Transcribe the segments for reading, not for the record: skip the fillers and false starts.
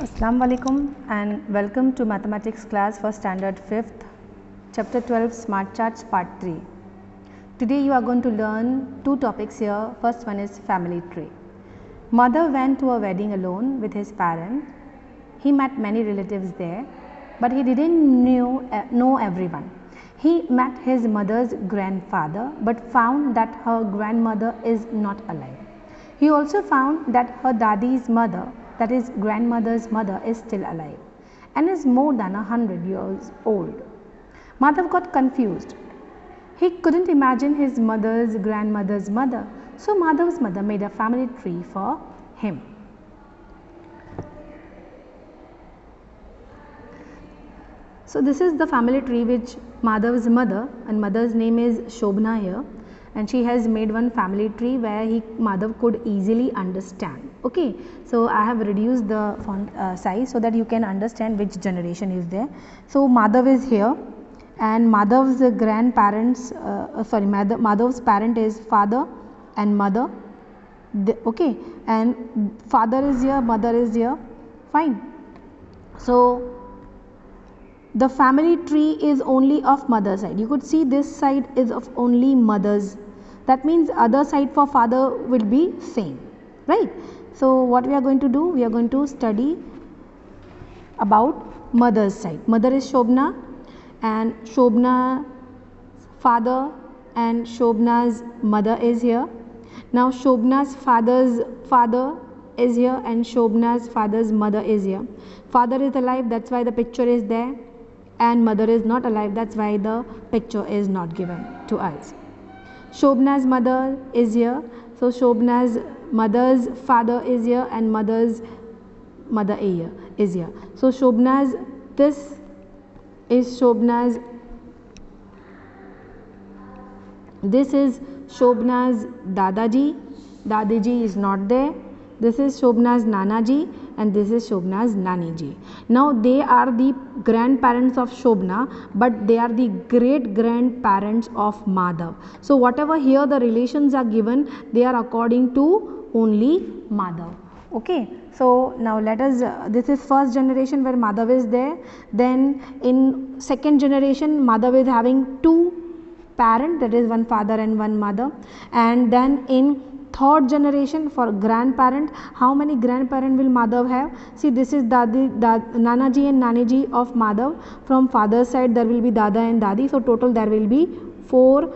Assalamu alaikum and welcome to mathematics class for standard 5th, chapter 12 smart charts part 3. Today you are going to learn two topics here. First one is family tree. Mother went to a wedding alone with his parents. He met many relatives there, but he didn't know everyone. He met his mother's grandfather but found that her grandmother is not alive. He also found that her dadi's mother, that is grandmother's mother, is still alive and is more than 100 years old. Madhav got confused. He couldn't imagine his mother's grandmother's mother, so Madhav's mother made a family tree for him. So this is the family tree which Madhav's mother, and mother's name is Shobna here, and she has made one family tree where Madhav could easily understand. Okay, so I have reduced the font size so that you can understand which generation is there. So Madhav is here, and Madhav's grandparents, Madhav's parent is father and mother. Okay, and father is here, mother is here, fine. So the family tree is only of mother side. You could see this side is of only mother's. That means other side for father will be same, right? So what we are going to do? We are going to study about mother's side. Mother is Shobna, and Shobna's father and Shobna's mother is here. Now Shobna's father's father is here and Shobna's father's mother is here. Father is alive, that's why the picture is there, and mother is not alive, that's why the picture is not given to us. Shobna's mother is here, so Shobna's mother's father is here and mother's mother is here. So Shobna's, this is Shobna's, this is Shobna's Dadaji, Dadiji is not there. This is Shobna's Nanaji and this is Shobna's Naniji. Now they are the grandparents of Shobna, but they are the great grandparents of Madhav. So whatever here the relations are given, they are according to only Madhav. Okay, so now let us, this is first generation where Madhav is there. Then in second generation, Madhav is having two parents, that is one father and one mother. And then in third generation for grandparent, how many grandparent will Madhav have? See, this is Nanaji and Naniji of Madhav. From father's side there will be Dada and Dadi, so total there will be 4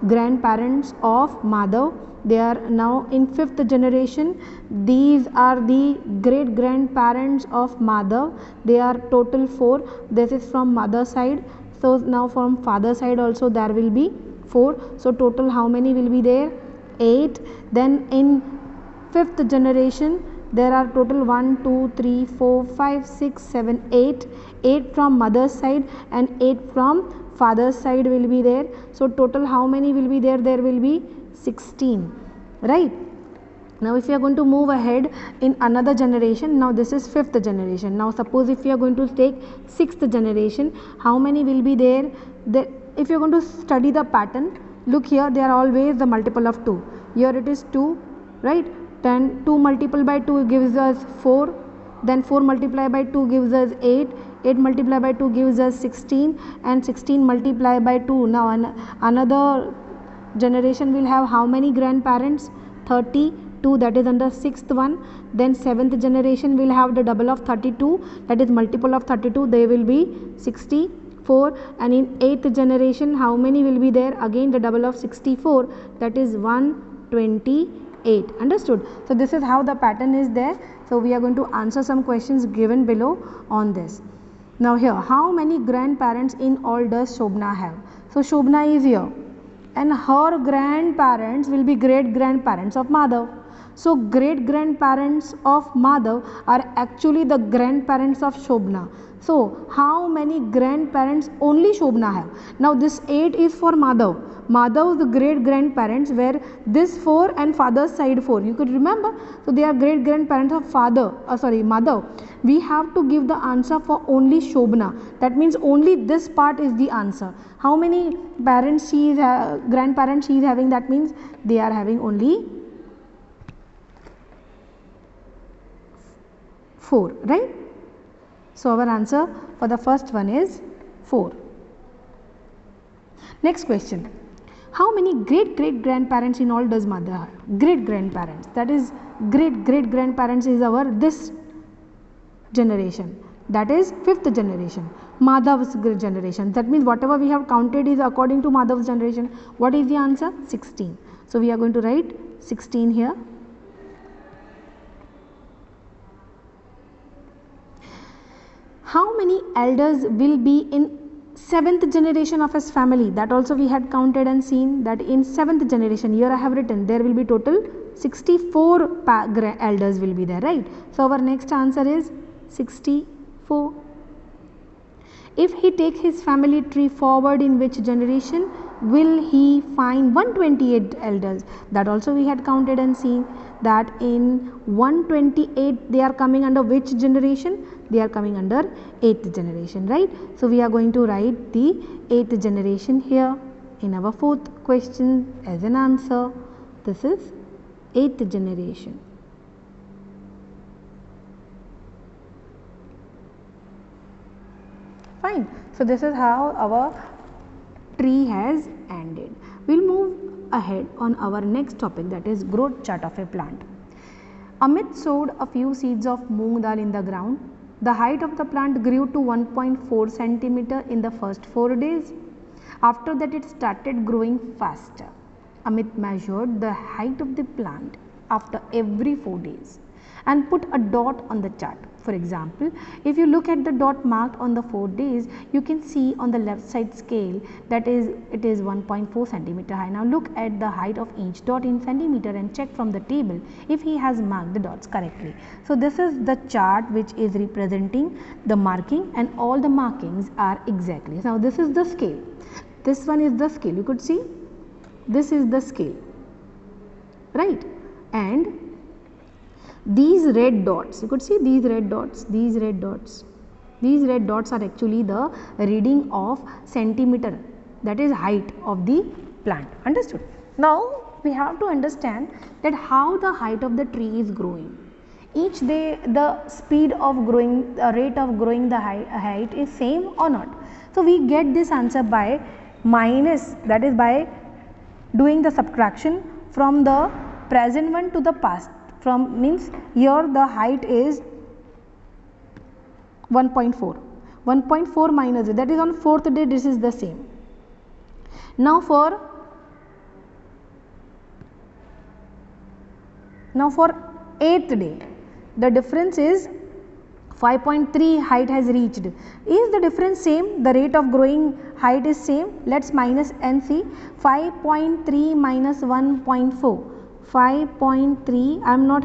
grandparents of Madhav. They are now in 5th generation. These are the great grandparents of Madhav. They are total 4. This is from mother side. So now from father side also there will be 4. So total how many will be there? 8. Then in 5th generation there are total 1, 2, 3, 4, 5, 6, 7, 8. 8 from mother's side and 8 from father's side will be there. So total how many will be there? There will be 16, right? Now if you are going to move ahead in another generation, now this is 5th generation. Now suppose if you are going to take 6th generation, how many will be there? If you are going to study the pattern, look here, they are always the multiple of 2. Here it is 2, right? Then 2 multiplied by 2 gives us 4. Then 4 multiplied by 2 gives us 8. 8 multiplied by 2 gives us 16. And 16 multiplied by 2. Now another generation will have how many grandparents? 32, that is under 6th one. Then 7th generation will have the double of 32, that is multiple of 32. They will be 64. And in 8th generation how many will be there? Again the double of 64, that is 128. Understood? So this is how the pattern is there. So we are going to answer some questions given below on this. Now here, how many grandparents in all does Shobna have? So Shobna is here and her grandparents will be great grandparents of Madhav. So great grandparents of Madhav are actually the grandparents of Shobna. So how many grandparents only Shobna have? Now this 8 is for Madhav. Madhav's great grandparents, where this 4 and father's side 4. You could remember. So they are great grandparents of Madhav. We have to give the answer for only Shobna. That means only this part is the answer. How many parents she is grandparents she is having? That means they are having only 4, right? So our answer for the first one is 4. Next question. How many great great grandparents in all does mother have? Great grandparents, that is great great grandparents is our this generation, that is 5th generation, Madhav's generation. That means whatever we have counted is according to Madhav's generation. What is the answer? 16. So we are going to write 16 here. How many elders will be in 7th generation of his family? That also we had counted and seen that in 7th generation, here I have written there will be total 64 elders will be there, right? So our next answer is 64. If he takes his family tree forward, in which generation will he find 128 elders? That also we had counted and seen that in 128 they are coming under which generation? They are coming under 8th generation, right? So we are going to write the 8th generation here in our 4th question as an answer. This is 8th generation. Fine. So this is how our tree has ended. We'll move ahead on our next topic, that is growth chart of a plant. Amit sowed a few seeds of moong dal in the ground. The height of the plant grew to 1.4 centimeter in the first 4 days. After that it started growing faster. Amit measured the height of the plant after every 4 days and put a dot on the chart. For example, if you look at the dot marked on the 4 days, you can see on the left side scale that it is 1.4 centimeter high. Now look at the height of each dot in centimeter and check from the table if he has marked the dots correctly. So this is the chart which is representing the marking, and all the markings are exactly. Now this is the scale. This one is the scale. You could see this is the scale, right? And these red dots, you could see these red dots, these red dots are actually the reading of centimeter, that is height of the plant. Understood? Now we have to understand that how the height of the tree is growing. Each day the speed of growing, the rate of growing the height is same or not. So we get this answer by minus, that is by doing the subtraction from the present one to the past. From means here the height is 1.4. 1.4 minus it, that is on 4th day this is the same. Now for 8th day the difference is 5.3 height has reached. Is the difference same? The rate of growing height is same. Let's minus and see. 5.3 minus 1.4. 5.3, I am not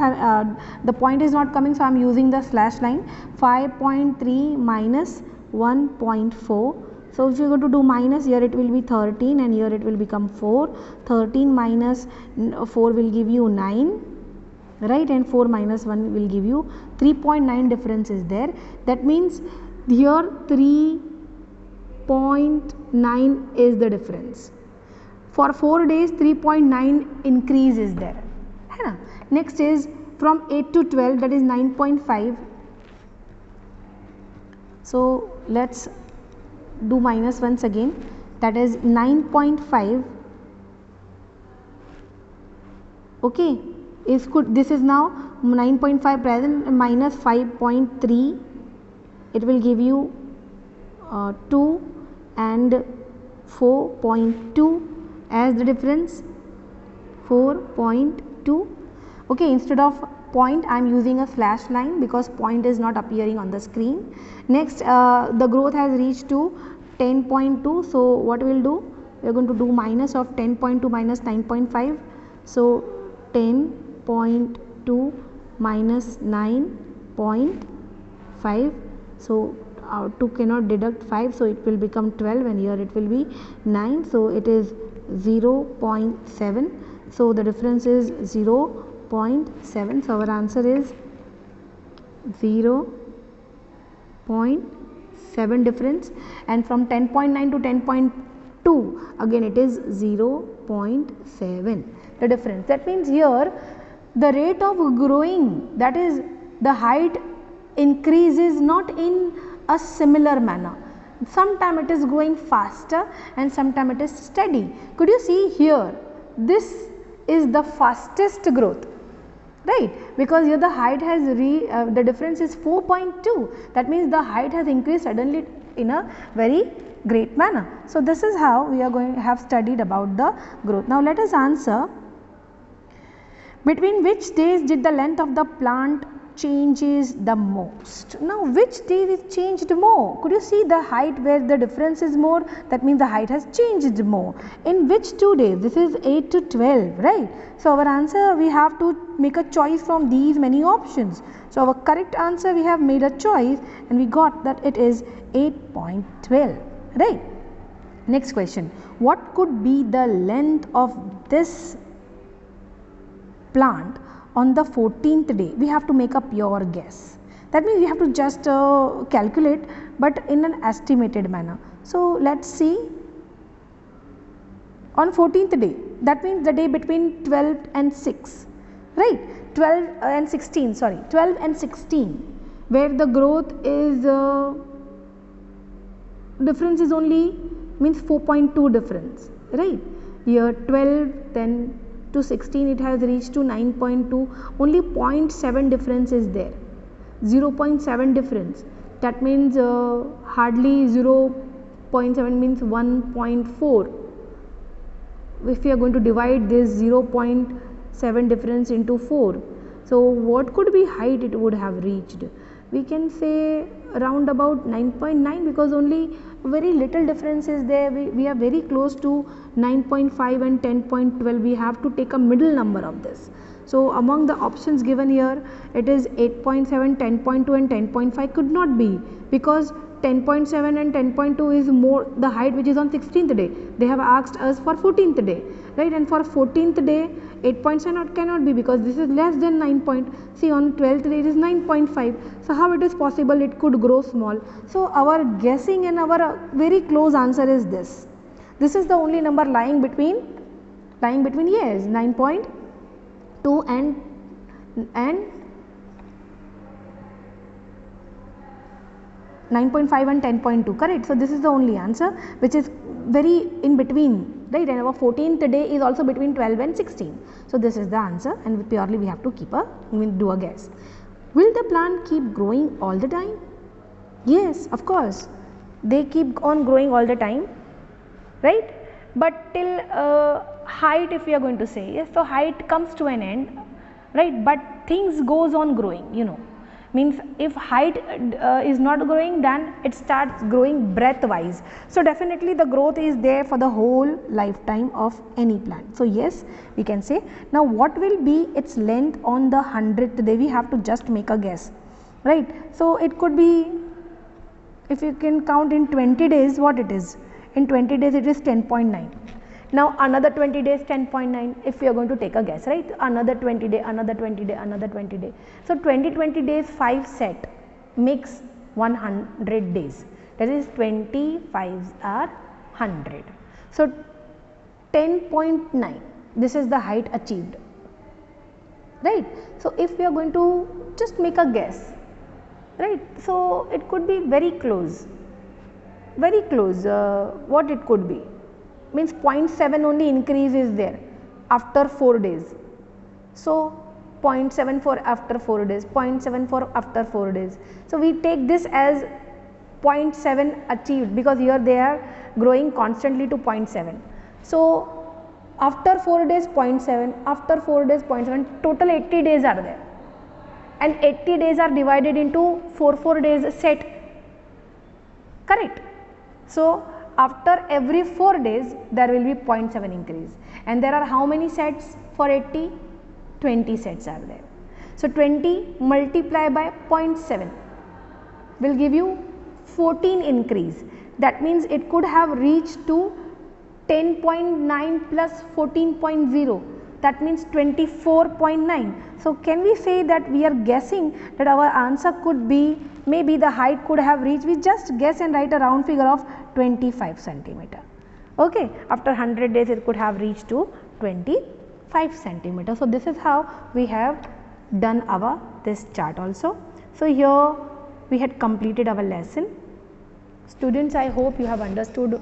the point is not coming, so I am using the slash line. 5.3 minus 1.4. So if you go to do minus, here it will be 13 and here it will become 4. 13 minus 4 will give you 9, right? And 4 minus 1 will give you 3.9 difference is there. That means here 3.9 is the difference. For 4 days 3.9 increase is there. Next is from 8 to 12, that is 9.5. So let's do minus once again, that is 9.5. Okay, is good. This is now 9.5 present minus 5.3. It will give you 2 and 4.2 as the difference, 4.2. Okay, instead of point I am using a slash line because point is not appearing on the screen. Next the growth has reached to 10.2. so what we will do, we are going to do minus of 10.2 minus 9.5. so 10.2 minus 9.5. so 2 cannot deduct 5, so it will become 12 and here it will be 9, so it is 0.7. so the difference is 0.7. so our answer is 0.7 difference, and from 10.9 to 10.2 again it is 0.7 the difference. That means here the rate of growing, that is the height increases not in a similar manner. Sometime it is going faster and sometime it is steady. Could you see here, this is the fastest growth, right, because here the height has the difference is 4.2, that means the height has increased suddenly in a very great manner. So this is how we are going to have studied about the growth. Now let us answer, between which days did the length of the plant changes the most? Now which day it changed more? Could you see the height where the difference is more? That means the height has changed more. In which 2 days? This is 8 to 12, right? So our answer, we have to make a choice from these many options. So our correct answer, we have made a choice and we got that it is 8.12, right? Next question, what could be the length of this plant on the 14th day? We have to make a pure guess. That means we have to just calculate, but in an estimated manner. So let's see, on 14th day, that means the day between 12 and 6, right, 12 and 16, sorry, 12 and 16, where the growth is difference is only means 4.2 difference, right. Here 12 then to 16 it has reached to 9.2, only 0.7 difference is there, 0.7 difference, that means hardly 0.7 means 1.4. If we are going to divide this 0.7 difference into 4, so what could be height it would have reached? We can say around about 9.9, because only very little difference is there. We are very close to 9.5 and 10.12. We have to take a middle number of this. So among the options given here, it is 8.7, 10.2 and 10.5 could not be, because 10.7 and 10.2 is more the height which is on 16th day. They have asked us for 14th day, right, and for 14th day 8.7 cannot be, because this is less than 9. See, on 12th day it is 9.5. So how it is possible it could grow small? So our guessing and our very close answer is this. This is the only number lying between yes, 9.2 and 9.5 and 10.2, correct. So this is the only answer which is very in between, right, and our 14th day is also between 12 and 16. So this is the answer, and purely we have to do a guess. Will the plant keep growing all the time? Yes, of course, they keep on growing all the time, right, but till height, if we are going to say, yes, so height comes to an end, right, but things goes on growing, means if height is not growing, then it starts growing breadth wise. So definitely the growth is there for the whole lifetime of any plant. So yes, we can say. Now what will be its length on the 100th day? We have to just make a guess, right. So it could be, if you can count in 20 days, what it is, in 20 days it is 10.9. Now another 20 days 10.9, if we are going to take a guess, right, another 20 day, another 20 day, another 20 day. So 20 days 5 set makes 100 days, that is 25 are 100. So 10.9, this is the height achieved, right. So if we are going to just make a guess, right, so it could be very close, what it could be, means 0.7 only increase is there after 4 days. So 0.74 after 4 days, 0.74 after 4 days. So we take this as 0.7 achieved, because here they are growing constantly to 0.7. So after 4 days 0.7, after 4 days 0.7, total 80 days are there, and 80 days are divided into 4 days set, correct. So after every 4 days there will be 0.7 increase, and there are how many sets for 80? 20 sets are there. So 20 multiplied by 0.7 will give you 14 increase. That means it could have reached to 10.9 plus 14.0, that means 24.9. So can we say that we are guessing that our answer could be, maybe the height could have reached, we just guess and write a round figure of 25 centimeter. Okay, after 100 days it could have reached to 25 centimeter. So this is how we have done this chart also. So here we had completed our lesson. Students, I hope you have understood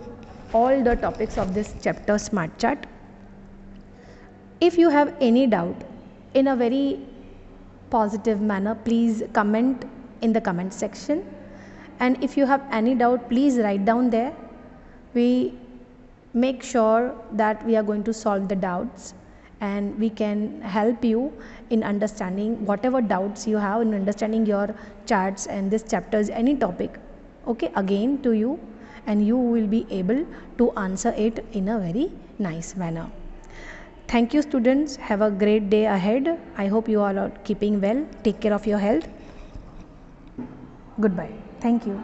all the topics of this chapter Smart Chart. If you have any doubt, in a very positive manner, please comment in the comment section, and if you have any doubt, please write down there. We make sure that we are going to solve the doubts, and we can help you in understanding whatever doubts you have in understanding your charts and this chapters, any topic, okay, again to you, and you will be able to answer it in a very nice manner. Thank you students, have a great day ahead. I hope you all are keeping well. Take care of your health. Goodbye. Thank you.